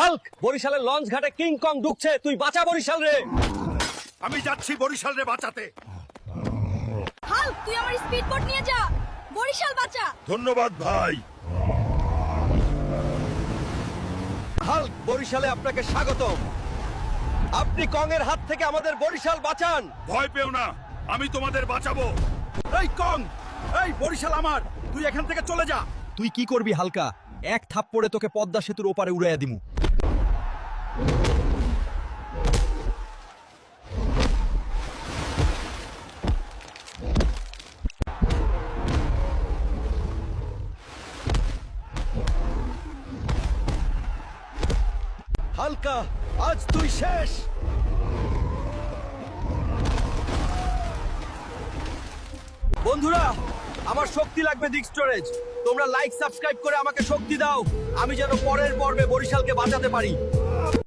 Hulk, বরিশালের launch ঘাটে King Kong ঢুকছে, তুই বাঁচা বরিশাল রে। আমি যাচ্ছি বরিশাল রে বাঁচাতে। হাল্ক, তুই আমার স্পিড বোট নিয়ে যা, বরিশাল বাঁচা। ধন্যবাদ ভাই। হাল্ক, বরিশালে আপনাকে স্বাগতম। আপনি কং এর হাত থেকে আমাদের বরিশাল বাঁচান। ভয় পেও না, আমি তোমাদের বাঁচাবো। এই কং, এই বরিশাল আমার, তুই এখান থেকে চলে যা। তুই কি করবি হালকা? এক থাপ্পড়ে তোকে পদ্মা সেতুর ওপারে উড়াইয়া দিমু। হালকা, আজ তুই শেষ। বন্ধুরা, আমার শক্তি লাগবে দিক স্টোরেজ। তোমরা লাইক সাবস্ক্রাইব করে আমাকে শক্তি দাও, আমি যেন পরের পর্বে বরিশালকে বাঁচাতে পারি।